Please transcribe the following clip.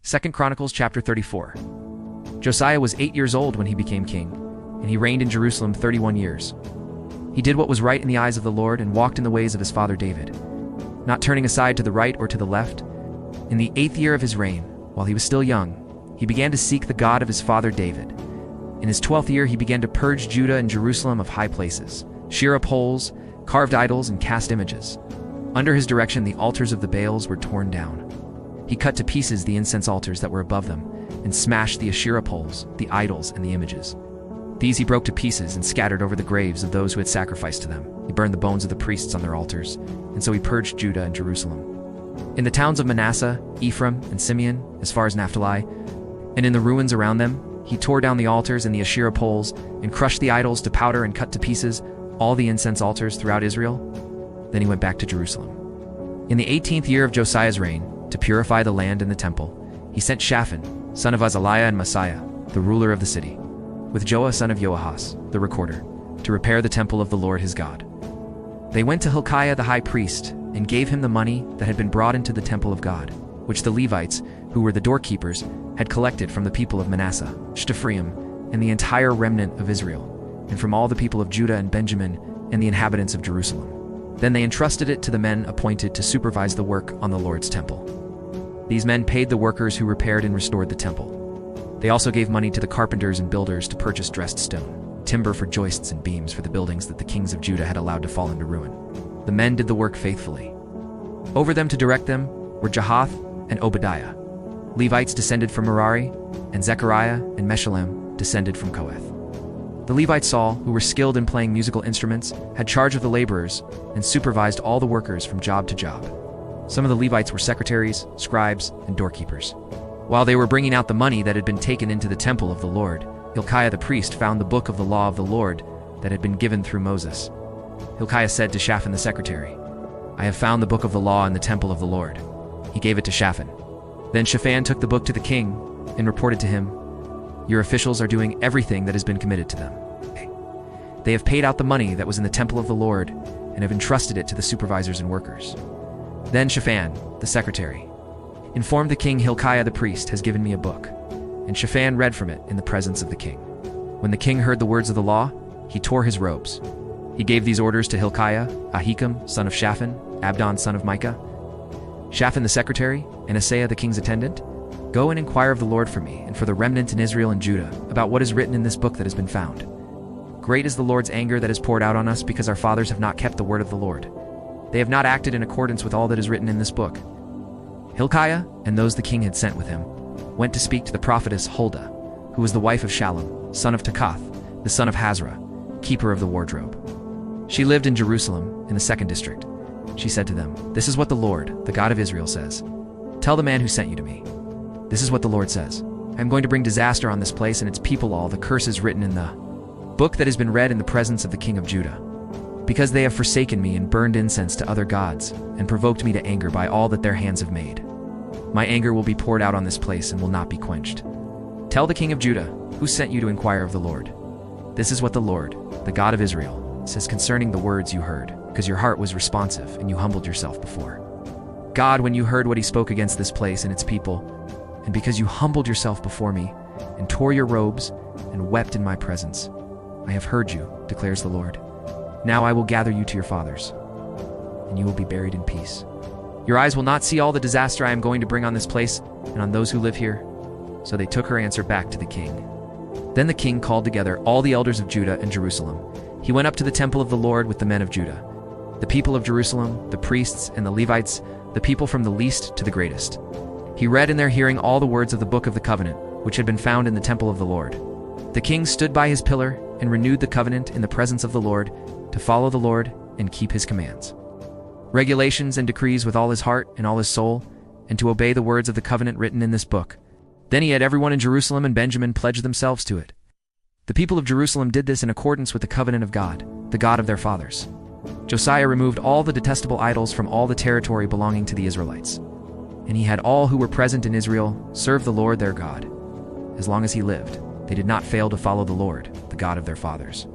2 Chronicles Chapter 34. Josiah was 8 years old when he became king, and he reigned in Jerusalem 31 years. He did what was right in the eyes of the Lord and walked in the ways of his father David, not turning aside to the right or to the left. In the 8th year of his reign, while he was still young, he began to seek the God of his father David. In his 12th year he began to purge Judah and Jerusalem of high places, Asherah poles, carved idols, and cast images. Under his direction the altars of the Baals were torn down. He cut to pieces the incense altars that were above them, and smashed the Asherah poles, the idols, and the images. These he broke to pieces and scattered over the graves of those who had sacrificed to them. He burned the bones of the priests on their altars, and so he purged Judah and Jerusalem. In the towns of Manasseh, Ephraim, and Simeon, as far as Naphtali, and in the ruins around them, he tore down the altars and the Asherah poles, and crushed the idols to powder and cut to pieces all the incense altars throughout Israel. Then he went back to Jerusalem. In the 18th year of Josiah's reign, to purify the land and the temple, he sent Shaphan, son of Azaliah and Maaseiah, the ruler of the city, with Joah son of Joahaz, the recorder, to repair the temple of the Lord his God. They went to Hilkiah the high priest, and gave him the money that had been brought into the temple of God, which the Levites, who were the doorkeepers, had collected from the people of Manasseh, Ephraim, and the entire remnant of Israel, and from all the people of Judah and Benjamin, and the inhabitants of Jerusalem. Then they entrusted it to the men appointed to supervise the work on the Lord's temple. These men paid the workers who repaired and restored the temple. They also gave money to the carpenters and builders to purchase dressed stone, timber for joists and beams for the buildings that the kings of Judah had allowed to fall into ruin. The men did the work faithfully. Over them to direct them were Jahath and Obadiah. Levites descended from Merari, and Zechariah and Meshullam descended from Kohath. The Levites-all, who were skilled in playing musical instruments, had charge of the laborers and supervised all the workers from job to job. Some of the Levites were secretaries, scribes, and doorkeepers. While they were bringing out the money that had been taken into the temple of the Lord, Hilkiah the priest found the book of the law of the Lord that had been given through Moses. Hilkiah said to Shaphan the secretary, "I have found the book of the law in the temple of the Lord." He gave it to Shaphan. Then Shaphan took the book to the king and reported to him, "Your officials are doing everything that has been committed to them. They have paid out the money that was in the temple of the Lord and have entrusted it to the supervisors and workers." Then Shaphan, the secretary, informed the king, "Hilkiah the priest has given me a book." And Shaphan read from it in the presence of the king. When the king heard the words of the law, he tore his robes. He gave these orders to Hilkiah, Ahikam, son of Shaphan, Abdon, son of Micah, Shaphan the secretary, and Asaiah the king's attendant, "Go and inquire of the Lord for me and for the remnant in Israel and Judah about what is written in this book that has been found. Great is the Lord's anger that is poured out on us because our fathers have not kept the word of the Lord. They have not acted in accordance with all that is written in this book." Hilkiah, and those the king had sent with him, went to speak to the prophetess Huldah, who was the wife of Shallum, son of Kohath, the son of Hazarah, keeper of the wardrobe. She lived in Jerusalem, in the 2nd district. She said to them, "This is what the Lord, the God of Israel, says. Tell the man who sent you to me. This is what the Lord says. I am going to bring disaster on this place and its people, all the curses written in the book that has been read in the presence of the king of Judah. Because they have forsaken me and burned incense to other gods, and provoked me to anger by all that their hands have made. My anger will be poured out on this place and will not be quenched. Tell the king of Judah, who sent you to inquire of the Lord. This is what the Lord, the God of Israel, says concerning the words you heard, because your heart was responsive and you humbled yourself before God when you heard what he spoke against this place and its people, and because you humbled yourself before me, and tore your robes, and wept in my presence. I have heard you, declares the Lord. Now I will gather you to your fathers, and you will be buried in peace. Your eyes will not see all the disaster I am going to bring on this place and on those who live here." So they took her answer back to the king. Then the king called together all the elders of Judah and Jerusalem. He went up to the temple of the Lord with the men of Judah, the people of Jerusalem, the priests and the Levites, the people from the least to the greatest. He read in their hearing all the words of the book of the covenant, which had been found in the temple of the Lord. The king stood by his pillar and renewed the covenant in the presence of the Lord, to follow the Lord and keep his commands, regulations and decrees with all his heart and all his soul, and to obey the words of the covenant written in this book. Then he had everyone in Jerusalem and Benjamin pledge themselves to it. The people of Jerusalem did this in accordance with the covenant of God, the God of their fathers. Josiah removed all the detestable idols from all the territory belonging to the Israelites. And he had all who were present in Israel serve the Lord their God. As long as he lived, they did not fail to follow the Lord, the God of their fathers.